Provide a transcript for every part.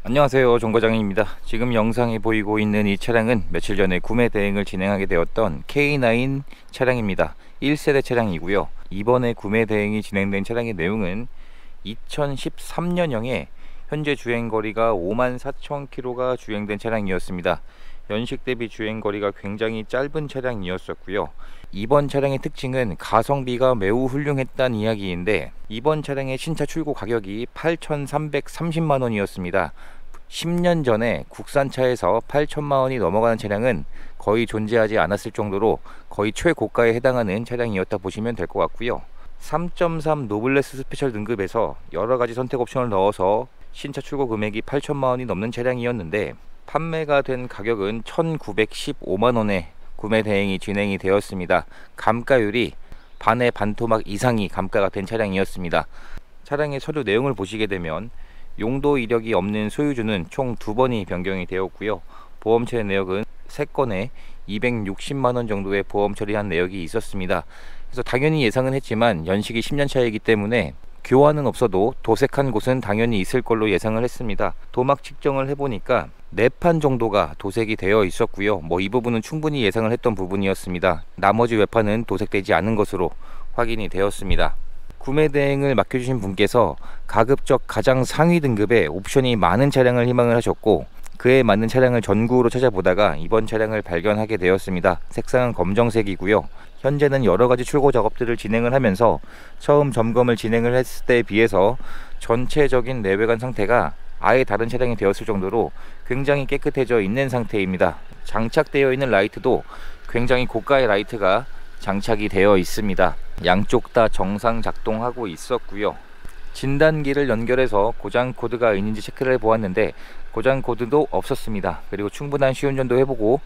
안녕하세요, 정과장입니다. 지금 영상에 보이고 있는 이 차량은 며칠 전에 구매 대행을 진행하게 되었던 K9 차량입니다. 1세대 차량이고요. 이번에 구매 대행이 진행된 차량의 내용은 2013년형에 현재 주행거리가 54,000km가 주행된 차량이었습니다. 연식 대비 주행거리가 굉장히 짧은 차량이었었고요. 이번 차량의 특징은 가성비가 매우 훌륭했다는 이야기인데, 이번 차량의 신차 출고 가격이 8,330만원이었습니다. 10년 전에 국산차에서 8천만원이 넘어가는 차량은 거의 존재하지 않았을 정도로 거의 최고가에 해당하는 차량이었다 보시면 될 것 같고요. 3.3 노블레스 스페셜 등급에서 여러가지 선택 옵션을 넣어서 신차 출고 금액이 8천만원이 넘는 차량이었는데, 판매가 된 가격은 1,915만원에 구매 대행이 진행이 되었습니다. 감가율이 반의 반토막 이상이 감가가 된 차량이었습니다. 차량의 서류 내용을 보시게 되면 용도 이력이 없는 소유주는 총 2번이 변경이 되었고요. 보험 처리 내역은 3건에 260만원 정도의 보험 처리한 내역이 있었습니다. 그래서 당연히 예상은 했지만 연식이 10년 차이기 때문에 교환은 없어도 도색한 곳은 당연히 있을 걸로 예상을 했습니다. 도막 측정을 해보니까 4판 정도가 도색이 되어 있었고요. 이 부분은 충분히 예상을 했던 부분이었습니다. 나머지 외판은 도색되지 않은 것으로 확인이 되었습니다. 구매 대행을 맡겨주신 분께서 가급적 가장 상위 등급의 옵션이 많은 차량을 희망을 하셨고, 그에 맞는 차량을 전국으로 찾아보다가 이번 차량을 발견하게 되었습니다. 색상은 검정색이고요. 현재는 여러가지 출고 작업들을 진행을 하면서 처음 점검을 진행을 했을 때에 비해서 전체적인 내외관 상태가 아예 다른 차량이 되었을 정도로 굉장히 깨끗해져 있는 상태입니다. 장착되어 있는 라이트도 굉장히 고가의 라이트가 장착이 되어 있습니다. 양쪽 다 정상 작동하고 있었고요. 진단기를 연결해서 고장 코드가 있는지 체크를 해보았는데 고장 코드도 없었습니다. 그리고 충분한 시운전도 해보고,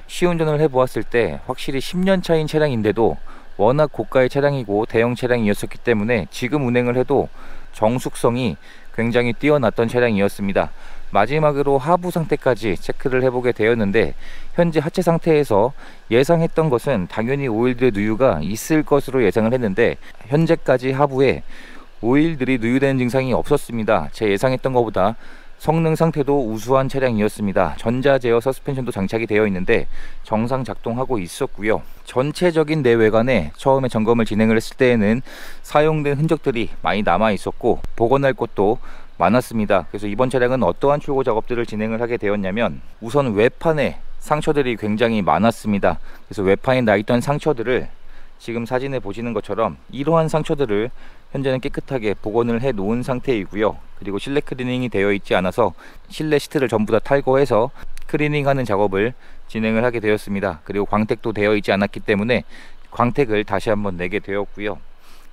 시운전을 해보았을 때 확실히 10년 차인 차량인데도 워낙 고가의 차량이고 대형 차량이었기 때문에 지금 운행을 해도 정숙성이 굉장히 뛰어났던 차량이었습니다. 마지막으로 하부 상태까지 체크를 해보게 되었는데, 현재 하체 상태에서 예상했던 것은 당연히 오일들의 누유가 있을 것으로 예상을 했는데, 현재까지 하부에 오일들이 누유되는 증상이 없었습니다. 제 예상했던 것보다 성능 상태도 우수한 차량이었습니다. 전자 제어 서스펜션도 장착이 되어 있는데 정상 작동하고 있었고요. 전체적인 내외관에 처음에 점검을 진행을 했을 때에는 사용된 흔적들이 많이 남아 있었고 복원할 곳도 많았습니다. 그래서 이번 차량은 어떠한 출고 작업들을 진행을 하게 되었냐면, 우선 외판에 상처들이 굉장히 많았습니다. 그래서 외판에 나 있던 상처들을 지금 사진에 보시는 것처럼 이러한 상처들을 현재는 깨끗하게 복원을 해 놓은 상태이고요. 그리고 실내 클리닝이 되어 있지 않아서 실내 시트를 전부 다 탈거해서 클리닝하는 작업을 진행을 하게 되었습니다. 그리고 광택도 되어 있지 않았기 때문에 광택을 다시 한번 내게 되었고요.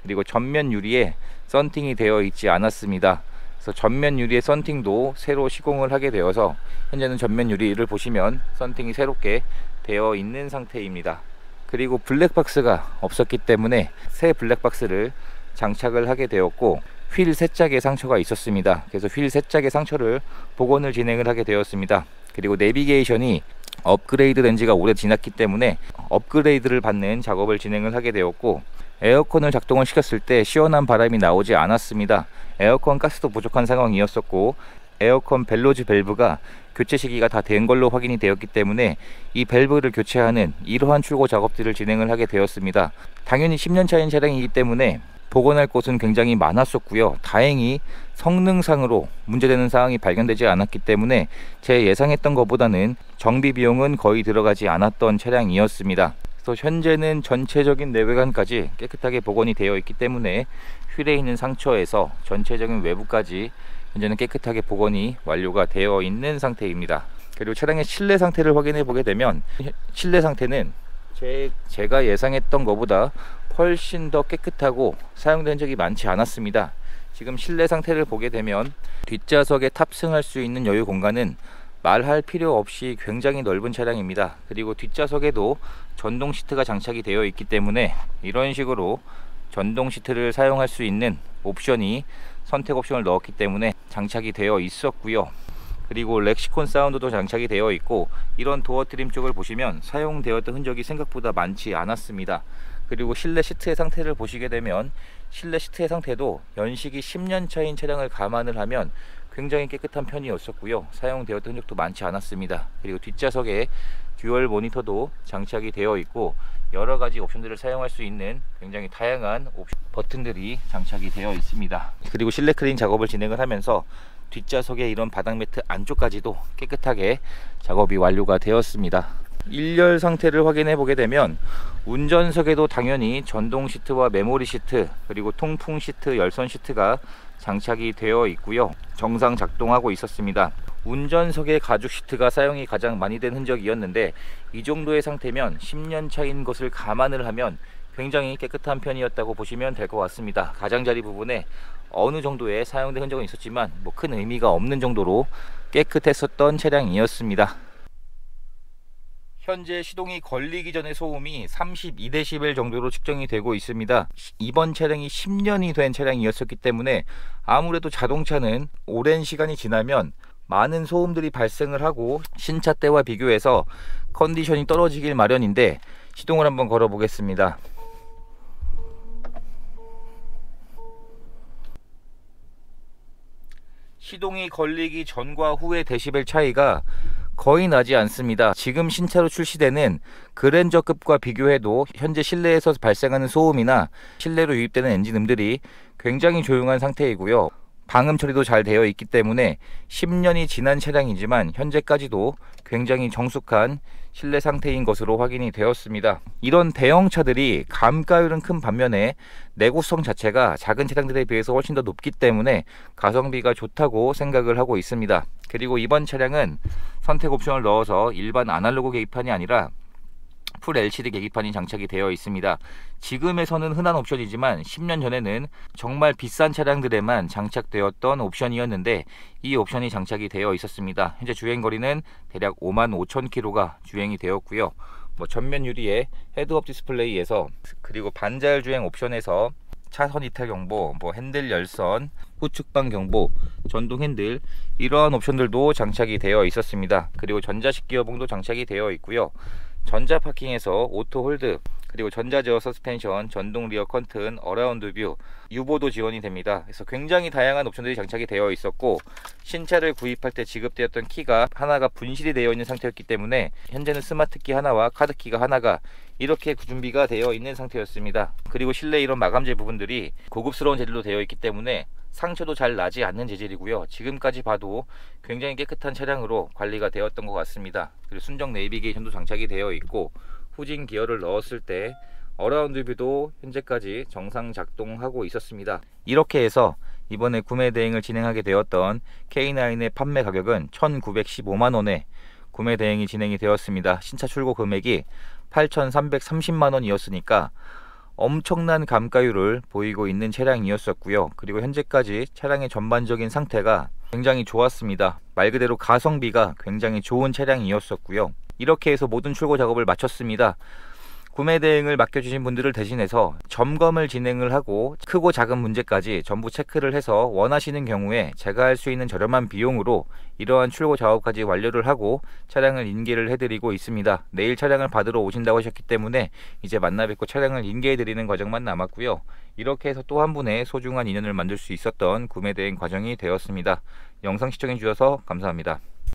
그리고 전면 유리에 썬팅이 되어 있지 않았습니다. 그래서 전면 유리의 썬팅도 새로 시공을 하게 되어서 현재는 전면 유리를 보시면 썬팅이 새롭게 되어 있는 상태입니다. 그리고 블랙박스가 없었기 때문에 새 블랙박스를 장착을 하게 되었고, 휠 세짝의 상처가 있었습니다. 그래서 휠 세짝의 상처를 복원을 진행을 하게 되었습니다. 그리고 내비게이션이 업그레이드 된 지가 오래 지났기 때문에 업그레이드를 받는 작업을 진행을 하게 되었고, 에어컨을 작동을 시켰을 때 시원한 바람이 나오지 않았습니다. 에어컨 가스도 부족한 상황이었었고, 에어컨 벨로즈 밸브가 교체 시기가 다 된 걸로 확인이 되었기 때문에 이 밸브를 교체하는 이러한 출고 작업들을 진행을 하게 되었습니다. 당연히 10년 차인 차량이기 때문에 복원할 곳은 굉장히 많았었고요. 다행히 성능상으로 문제되는 사항이 발견되지 않았기 때문에 제 예상했던 것보다는 정비 비용은 거의 들어가지 않았던 차량이었습니다. 그래서 현재는 전체적인 내외관까지 깨끗하게 복원이 되어 있기 때문에 휠에 있는 상처에서 전체적인 외부까지 현재는 깨끗하게 복원이 완료가 되어 있는 상태입니다. 그리고 차량의 실내 상태를 확인해 보게 되면 실내 상태는 제가 예상했던 것보다 훨씬 더 깨끗하고 사용된 적이 많지 않았습니다. 지금 실내 상태를 보게 되면 뒷좌석에 탑승할 수 있는 여유 공간은 말할 필요 없이 굉장히 넓은 차량입니다. 그리고 뒷좌석에도 전동 시트가 장착이 되어 있기 때문에 이런 식으로 전동 시트를 사용할 수 있는 옵션이 선택 옵션을 넣었기 때문에 장착이 되어 있었고요. 그리고 렉시콘 사운드도 장착이 되어 있고, 이런 도어 트림 쪽을 보시면 사용되었던 흔적이 생각보다 많지 않았습니다. 그리고 실내 시트의 상태를 보시게 되면 실내 시트의 상태도 연식이 10년 차인 차량을 감안을 하면 굉장히 깨끗한 편이었었고요. 사용되었던 흔적도 많지 않았습니다. 그리고 뒷좌석에 듀얼 모니터도 장착이 되어 있고 여러가지 옵션들을 사용할 수 있는 굉장히 다양한 버튼들이 장착이 되어 있습니다. 그리고 실내 클린 작업을 진행을 하면서 뒷좌석에 이런 바닥 매트 안쪽까지도 깨끗하게 작업이 완료가 되었습니다. 1열 상태를 확인해 보게 되면 운전석에도 당연히 전동 시트와 메모리 시트, 그리고 통풍 시트, 열선 시트가 장착이 되어 있고요. 정상 작동하고 있었습니다. 운전석의 가죽 시트가 사용이 가장 많이 된 흔적이었는데 이 정도의 상태면 10년 차인 것을 감안을 하면 굉장히 깨끗한 편이었다고 보시면 될 것 같습니다. 가장자리 부분에 어느 정도의 사용된 흔적은 있었지만 뭐 큰 의미가 없는 정도로 깨끗했었던 차량이었습니다. 현재 시동이 걸리기 전의 소음이 32dB 정도로 측정이 되고 있습니다. 이번 차량이 10년이 된 차량이었기 때문에 아무래도 자동차는 오랜 시간이 지나면 많은 소음들이 발생을 하고 신차 때와 비교해서 컨디션이 떨어지길 마련인데 시동을 한번 걸어 보겠습니다. 시동이 걸리기 전과 후의 데시벨 차이가 거의 나지 않습니다. 지금 신차로 출시되는 그랜저급과 비교해도 현재 실내에서 발생하는 소음이나 실내로 유입되는 엔진음들이 굉장히 조용한 상태이고요. 방음 처리도 잘 되어 있기 때문에 10년이 지난 차량이지만 현재까지도 굉장히 정숙한 실내 상태인 것으로 확인이 되었습니다. 이런 대형차들이 감가율은 큰 반면에 내구성 자체가 작은 차량들에 비해서 훨씬 더 높기 때문에 가성비가 좋다고 생각을 하고 있습니다. 그리고 이번 차량은 선택 옵션을 넣어서 일반 아날로그 계기판이 아니라 풀 LCD 계기판이 장착이 되어 있습니다. 지금에서는 흔한 옵션이지만 10년 전에는 정말 비싼 차량들에만 장착되었던 옵션이었는데 이 옵션이 장착이 되어 있었습니다. 현재 주행거리는 대략 55,000km가 주행이 되었고요. 전면 유리에 헤드업 디스플레이에서 그리고 반자율 주행 옵션에서 차선 이탈 경보, 핸들 열선, 후측방 경보, 전동 핸들 이러한 옵션들도 장착이 되어 있었습니다. 그리고 전자식 기어봉도 장착이 되어 있고요. 전자 파킹에서 오토 홀드, 그리고 전자 제어 서스펜션, 전동 리어 컨튼, 어라운드 뷰, 유보도 지원이 됩니다. 그래서 굉장히 다양한 옵션들이 장착이 되어 있었고 신차를 구입할 때 지급되었던 키가 하나가 분실이 되어 있는 상태였기 때문에 현재는 스마트키 하나와 카드키가 하나가 이렇게 준비가 되어 있는 상태였습니다. 그리고 실내 이런 마감재 부분들이 고급스러운 재질로 되어 있기 때문에 상처도 잘 나지 않는 재질이고요. 지금까지 봐도 굉장히 깨끗한 차량으로 관리가 되었던 것 같습니다. 그리고 순정 내비게이션도 장착이 되어 있고 후진 기어를 넣었을 때 어라운드 뷰도 현재까지 정상 작동하고 있었습니다. 이렇게 해서 이번에 구매 대행을 진행하게 되었던 K9의 판매 가격은 1,915만원에 구매 대행이 진행이 되었습니다. 신차 출고 금액이 8,330만원이었으니까 엄청난 감가율을 보이고 있는 차량이었었고요. 그리고 현재까지 차량의 전반적인 상태가 굉장히 좋았습니다. 말 그대로 가성비가 굉장히 좋은 차량이었었고요. 이렇게 해서 모든 출고 작업을 마쳤습니다. 구매 대행을 맡겨주신 분들을 대신해서 점검을 진행을 하고 크고 작은 문제까지 전부 체크를 해서 원하시는 경우에 제가 할 수 있는 저렴한 비용으로 이러한 출고 작업까지 완료를 하고 차량을 인계를 해드리고 있습니다. 내일 차량을 받으러 오신다고 하셨기 때문에 이제 만나 뵙고 차량을 인계해드리는 과정만 남았고요. 이렇게 해서 또 한 분의 소중한 인연을 만들 수 있었던 구매 대행 과정이 되었습니다. 영상 시청해 주셔서 감사합니다.